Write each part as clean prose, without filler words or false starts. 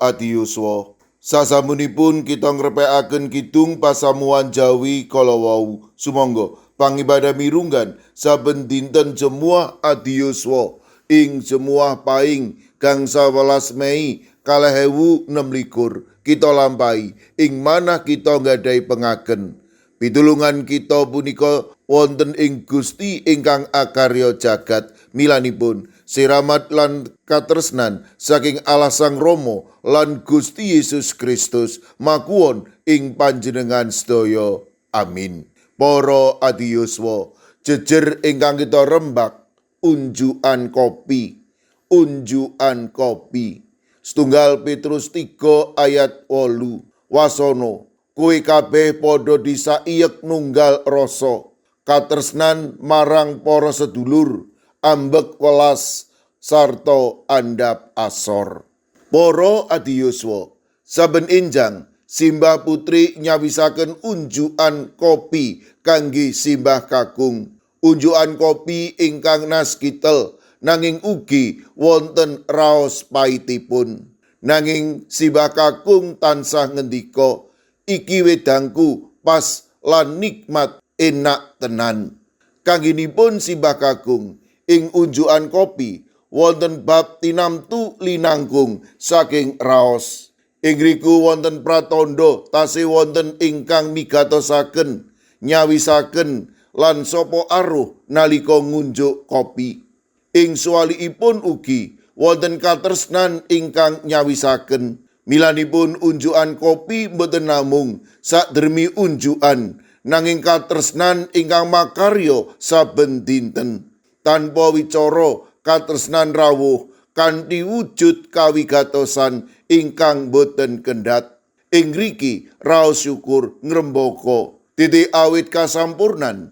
adi yuswa. Sasamunipun kita ngrepekaken kidung pasamuan Jawi kala wau. Sumangga pangibadah mirunggan saben dinten Jemuah adi yuswa ing Jemuah Paing gangsal 11 Mei 2026 kita lampahi ing manah kita nggadahi pengaken. Pitulungan kita punika wonten ing Gusti ingkang akarya jagat. Milanipun siramat lan katresnan saking Allah Sang Rama lan Gusti Yesus Kristus makuwon ing panjenengan sedaya. Amin. Para adi yuswa, jejer ingkang kita rembak unjukan kopi. Unjukan kopi. Setunggal Petrus 3 ayat 8. Wasono kowe kabeh padha disaiyek nunggal rasa, katresnan marang para sedulur, ambek welas sarta andhap asor. Para adi yuswa, saben enjang simbah putri nyawisaken unjukan kopi kangge simbah kakung. Unjukan kopi ingkang naskitel nanging ugi wonten raos pahitipun. Nanging simbah kakung tansah ngendika, iki wedangku pas lan nikmat enak tenan. Kangginipun simbah kakung ing unjukan kopi wonten bab tinamtu linangkung saking raos. Ing riku wonten pratandha tasih wonten ingkang migatosaken, nyawisaken lan sapa aruh nalika ngunjuk kopi. Ing suwaliipun ugi wonten katresnan ingkang nyawisaken. Milanipun unjukan kopi boten namung sakdermi unjukan, nanging katresnan ingkang makarya saben dinten. Tanpa wicara katresnan rawuh kanthi wujud kawigatosan ingkang boten kendhat. Ing ngriki raos syukur ngrembaka titik awit kasampurnan,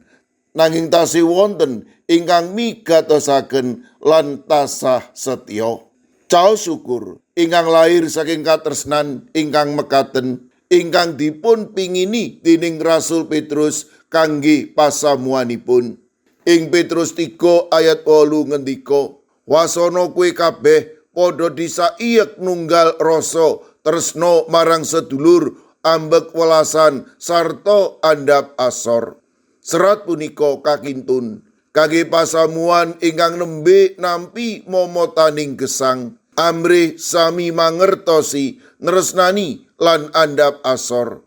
nanging tasih wonten ingkang migatosaken lan tasah setya. Caos syukur ingkang lair saking katresnan ingkang mekaten ingkang dipun pingini dening Rasul Petrus kangge pasamuanipun. Ing Petrus 3 ayat 8 ngendika, wasana kowe kabeh padha disaiyek nunggal rasa, tresna marang sedulur, ambek welasan sarta andhap asor. Serat punika kakintun kangge pasamuan ingkang nembe nampi momotaning gesang, amrih sami mangertosi, nresnani lan andhap asor.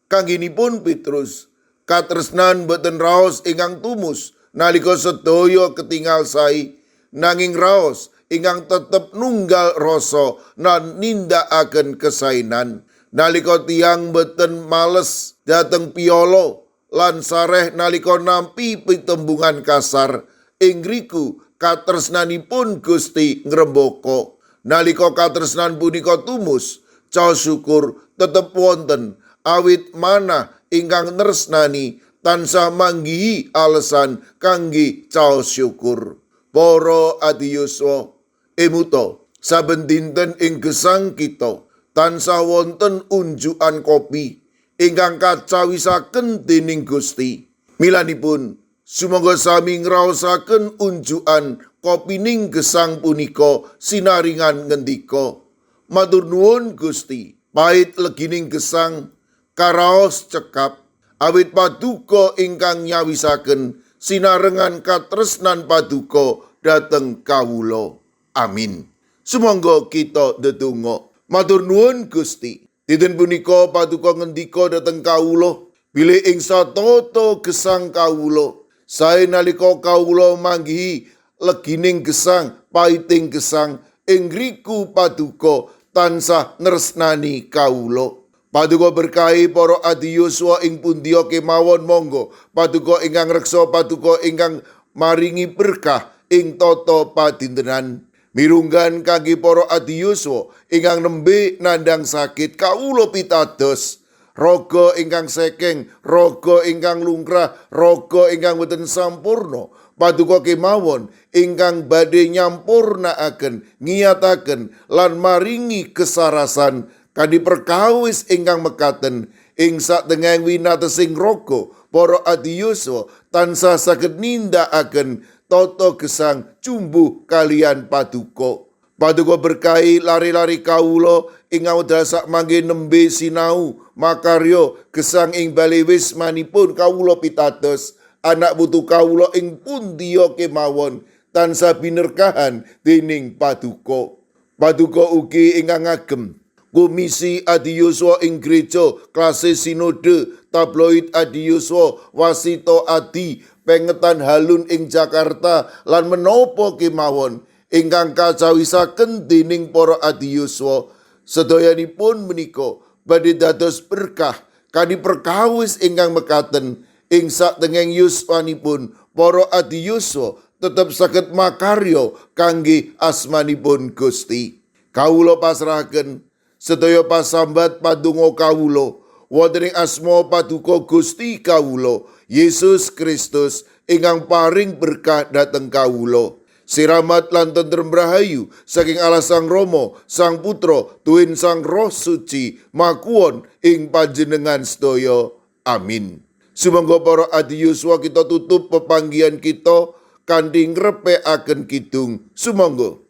Kangginipun Petrus, katresnan boten raos ingkang tumus nalika sedaya ketingal sae, nanging raos ingkang tetep nunggal rasa lan nindakaken kesainan. Nalika tiyang boten males dhateng piyala lan sareh nalika nampi pitembungan kasar, ing riku katresnanipun Gusti ngrembaka. Nalika katresnan punika tumus, caos syukur tetep wonten, awit manah ingkang nresnani tansah manggihi alesan kangge caos syukur. Para adi yuswa, emuta saben dinten ing gesang kita tansah wonten unjukan kopi ingkang kacawisaken dening Gusti. Milanipun sumangga sami ngraosaken unjukan kopining gesang punika sinaringan ngendika, matur nuwun Gusti, pait legining gesang karaos cekap, awit paduka ingkang nyawisaken sinarengan katresnan paduka dhateng kawula. Amin. Sumangga kita ndedonga. Matur nuwun Gusti, dinten punika paduka ngendika dhateng kawula, bilih ing satata gesang kawula, sae nalika kawula manggihi legining gesang, paiting gesang, ing riku paduka tansah nresnani kawula. Paduka berkahi para adi yuswa ing pundiya kemawon, monggo paduka ingkang reksa, paduka ingkang maringi berkah ing tata padintenan. Mirunggan kangge para adi yuswa ingkang nembe nandhang sakit, kawula pitados raga ingkang sekeng, raga ingkang lungkrah, raga ingkang boten sampurna, paduka kemawon ingkang badhe nyampurnakaken, ngiyataken lan maringi kesarasan kanthi perkawis ingkang mekaten ing satengahing winatesing raga. Para adi yuswa tansah saged nindakaken tata gesang jumbuh kalian paduka. Paduka berkahi lari-lari kawula ingkang wedal sak mangke nembe sinau makarya gesang ing bale wismanipun kawula pitados anak putu kawula ing pundiya kemawon tansah binerkahan dening Paduka. Paduka ugi ingkang ngagem Komisi Adiyuswa ing Gereja, Klase Sinode, Tabloid Adiyuswa, Wasito Adi, Pengetan Halun ing Jakarta, lan menapa kemawon ingkang kacawisaken dening para adiyuswa. Sedayanipun menika badhe dados berkah kanthi perkawis ingkang mekaten ing satengahing yuswanipun para adiyuswa tetep saged makarya kangge asmanipun Gusti. Kawula pasrahaken sedaya pasambat padonga kawula wonten ing asma Paduka Gusti kawula Yesus Kristus ingkang paring berkah dhateng kawula. Siramat lan tentrem rahayu saking Allah Sang Rama, Sang Putra, tuwin Sang Roh Suci makuwon ing panjenengan sedaya. Amin. Sumangga para adiyuswa kita tutup pepanggihan kita kanthi ngrepekaken kidung. Sumangga.